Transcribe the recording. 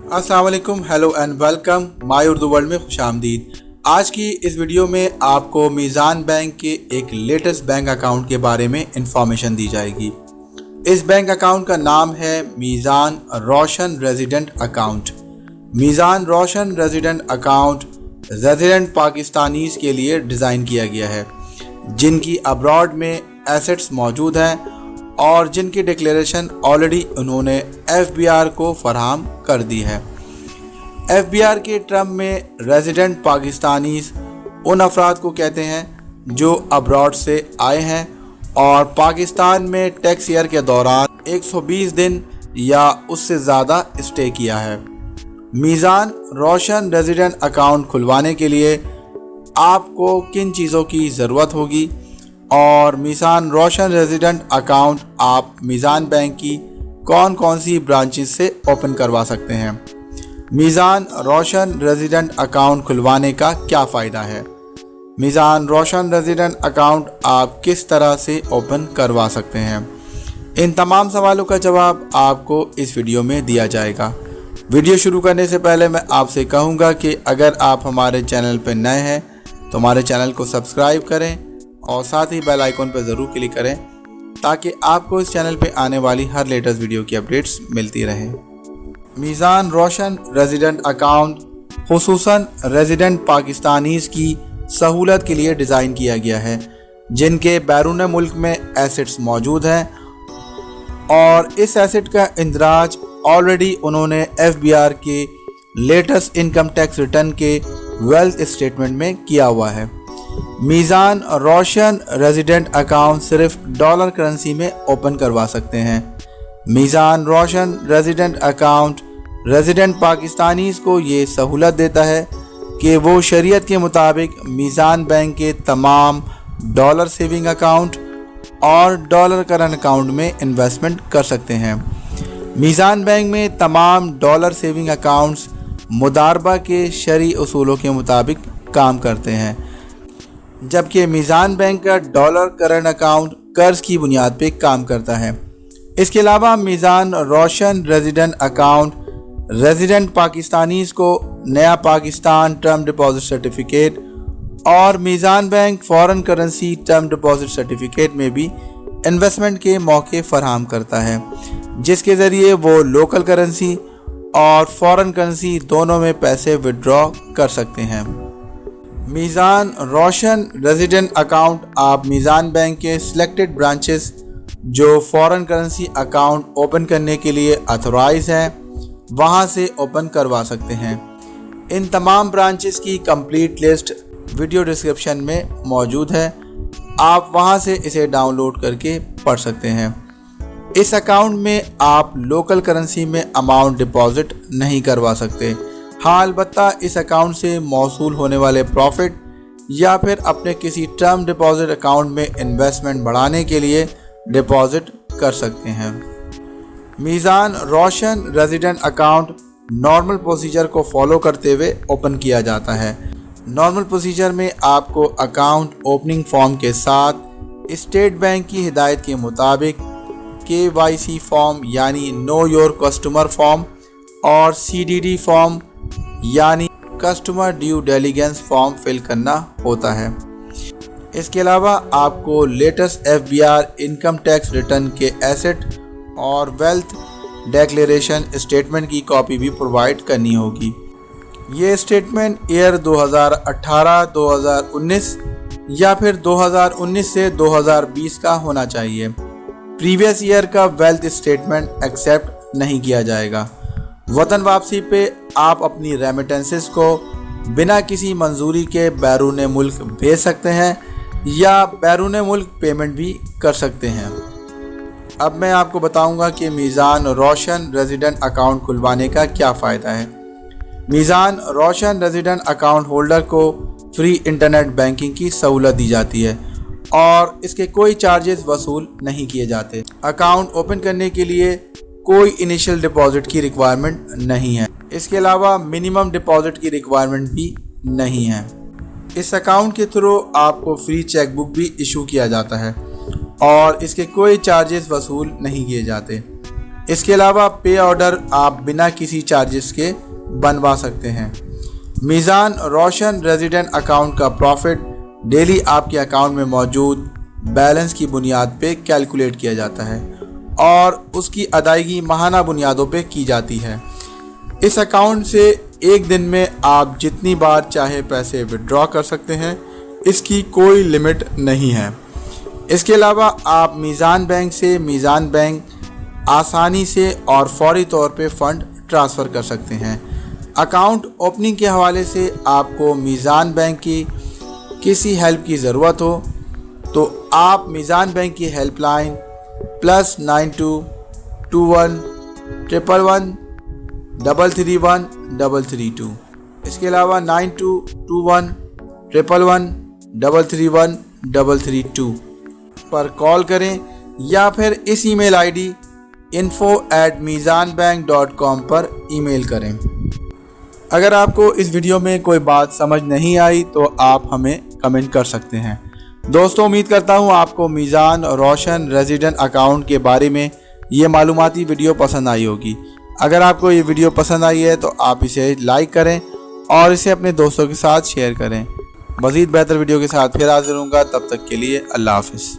अस्सलाम वालेकुम, hello and welcome my Urdu world में खुश आमदीद। आज की इस वीडियो में आपको मीज़ान बैंक के एक लेटेस्ट बैंक अकाउंट के बारे में इंफॉर्मेशन दी जाएगी। इस बैंक अकाउंट का नाम है मीज़ान रोशन रेजिडेंट अकाउंट। मीज़ान Roshan resident account resident Pakistanis के लिए डिज़ाइन किया गया है जिनकी अब्रॉड में एसेट्स मौजूद हैं और जिनकी डिक्लेरेशन ऑलरेडी उन्होंने एफबीआर को फराहम कर दी है। एफबीआर के टर्म में रेजिडेंट पाकिस्तानीज़ उन अफराद को कहते हैं जो अब्रॉड से आए हैं और पाकिस्तान में टैक्स ईयर के दौरान 120 दिन या उससे ज़्यादा स्टे किया है। मीज़ान रोशन रेजिडेंट अकाउंट खुलवाने के लिए आपको किन चीज़ों की ज़रूरत होगी और मीज़ान रोशन रेजिडेंट अकाउंट आप मीज़ान बैंक की कौन कौन सी ब्रांचेस से ओपन करवा सकते हैं। मीज़ान रोशन रेजिडेंट अकाउंट खुलवाने का क्या फ़ायदा है। मीज़ान रोशन रेजिडेंट अकाउंट आप किस तरह से ओपन करवा सकते हैं। इन तमाम सवालों का जवाब आपको इस वीडियो में दिया जाएगा। वीडियो शुरू करने से पहले मैं आपसे कहूँगा कि अगर आप हमारे चैनल पर नए हैं तो हमारे चैनल को सब्सक्राइब करें और साथ ही बेल आइकॉन पर ज़रूर क्लिक करें ताकि आपको इस चैनल पे आने वाली हर लेटेस्ट वीडियो की अपडेट्स मिलती रहें। मीज़ान Roshan resident account खुसूसन resident Pakistanis की सहूलत के लिए डिज़ाइन किया गया है जिनके बैरून मुल्क में एसेट्स मौजूद हैं और इस एसेट का इंदराज ऑलरेडी उन्होंने एफबीआर के लेटेस्ट इनकम टैक्स रिटर्न के वेल्थ स्टेटमेंट में किया हुआ है। मीज़ान रोशन रेजिडेंट अकाउंट सिर्फ डॉलर करेंसी में ओपन करवा सकते हैं। मीज़ान Roshan resident account resident Pakistanis को ये सहूलत देता है कि वो शरीयत के मुताबिक मीज़ान बैंक के तमाम डॉलर सेविंग अकाउंट और डॉलर करंट अकाउंट में इन्वेस्टमेंट कर सकते हैं। मीज़ान बैंक में तमाम डॉलर सेविंग अकाउंट्स मुदारबा के शरई उसूलों के मुताबिक काम करते हैं जबकि मीज़ान बैंक का डॉलर करंट अकाउंट कर्ज की बुनियाद पर काम करता है। इसके अलावा Meezan Roshan resident account resident Pakistanis को नया पाकिस्तान टर्म डिपॉजिट सर्टिफिकेट और Meezan bank foreign currency term deposit certificate में भी इन्वेस्टमेंट के मौके फराहम करता है जिसके ज़रिए वो लोकल करेंसी और फ़ॉरेन करेंसी दोनों में पैसे विड्रॉ कर सकते हैं। मीज़ान रोशन रेजिडेंट अकाउंट आप मीज़ान बैंक के सिलेक्टेड ब्रांचेस जो फ़ॉरेन करेंसी अकाउंट ओपन करने के लिए ऑथराइज हैं वहां से ओपन करवा सकते हैं। इन तमाम ब्रांचेस की कंप्लीट लिस्ट वीडियो डिस्क्रिप्शन में मौजूद है, आप वहां से इसे डाउनलोड करके पढ़ सकते हैं। इस अकाउंट में आप लोकल करेंसी में अमाउंट डिपॉजिट नहीं करवा सकते। हाँ, अलबत्ता इस अकाउंट से मौसूल होने वाले प्रॉफिट या फिर अपने किसी टर्म डिपॉजिट अकाउंट में इन्वेस्टमेंट बढ़ाने के लिए डिपॉजिट कर सकते हैं। मीज़ान Roshan resident account normal procedure को फॉलो करते हुए ओपन किया जाता है। नॉर्मल प्रोसीजर में आपको अकाउंट ओपनिंग फॉर्म के साथ स्टेट बैंक की हिदायत के मुताबिक KYC फॉर्म यानी नो योर कस्टमर फॉर्म और CDD फॉर्म यानी customer due diligence form fill करना होता है। इसके अलावा आपको latest FBR income tax return के एसेट और वेल्थ डिक्लेरेशन स्टेटमेंट की कॉपी भी प्रोवाइड करनी होगी। ये स्टेटमेंट ईयर 2018-2019 या फिर 2019 से 2020 का होना चाहिए। प्रीवियस ईयर का वेल्थ स्टेटमेंट एक्सेप्ट नहीं किया जाएगा। वतन वापसी पे आप अपनी रेमिटेंसेस को बिना किसी मंजूरी के बैरून मुल्क भेज सकते हैं या बैरून मुल्क पेमेंट भी कर सकते हैं। अब मैं आपको बताऊंगा कि मीज़ान रोशन रेजिडेंट अकाउंट खुलवाने का क्या फ़ायदा है। मीज़ान रोशन रेजिडेंट अकाउंट होल्डर को फ्री इंटरनेट बैंकिंग की सहूलत दी जाती है और इसके कोई चार्जेस वसूल नहीं किए जाते। अकाउंट ओपन करने के लिए कोई इनिशियल डिपॉजिट की रिक्वायरमेंट नहीं है। इसके अलावा मिनिमम डिपॉजिट की रिक्वायरमेंट भी नहीं है। इस अकाउंट के थ्रू आपको फ्री चेक बुक भी इशू किया जाता है और इसके कोई चार्जेस वसूल नहीं किए जाते। اس کے علاوہ پے آرڈر آپ بنا کسی چارجز کے بنوا سکتے ہیں۔ میزان روشن ریزیڈنٹ اکاؤنٹ کا پروفٹ ڈیلی آپ کے اکاؤنٹ میں موجود بیلنس کی بنیاد پہ کیلکولیٹ کیا جاتا ہے اور اس کی ادائیگی ماہانہ بنیادوں پہ کی جاتی ہے۔ اس اکاؤنٹ سے ایک دن میں آپ جتنی بار چاہے پیسے وڈرا کر سکتے ہیں، اس کی کوئی لمٹ نہیں ہے۔ اس کے علاوہ آپ میزان بینک سے میزان بینک آسانی سے اور فوری طور پہ فنڈ ٹرانسفر کر سکتے ہیں۔ اکاؤنٹ اوپننگ کے حوالے سے آپ کو میزان بینک کی کسی ہیلپ کی ضرورت ہو تو آپ میزان بینک کی ہیلپ لائن +92 21 111 331 332، اس کے علاوہ 92 21 111 331 332 پر کال کریں یا پھر اس ای میل آئی ڈی info@mizanbank.com پر ای میل کریں۔ اگر آپ کو اس ویڈیو میں کوئی بات سمجھ نہیں آئی تو آپ ہمیں کمنٹ کر سکتے ہیں۔ دوستوں، امید کرتا ہوں آپ کو میزان روشن ریزیڈنٹ اکاؤنٹ کے بارے میں یہ معلوماتی ویڈیو پسند آئی ہوگی۔ اگر آپ کو یہ ویڈیو پسند آئی ہے تو آپ اسے لائک کریں اور اسے اپنے دوستوں کے ساتھ شیئر کریں۔ مزید بہتر ویڈیو کے ساتھ پھر حاضر ہوں گا، تب تک کے لیے اللہ حافظ۔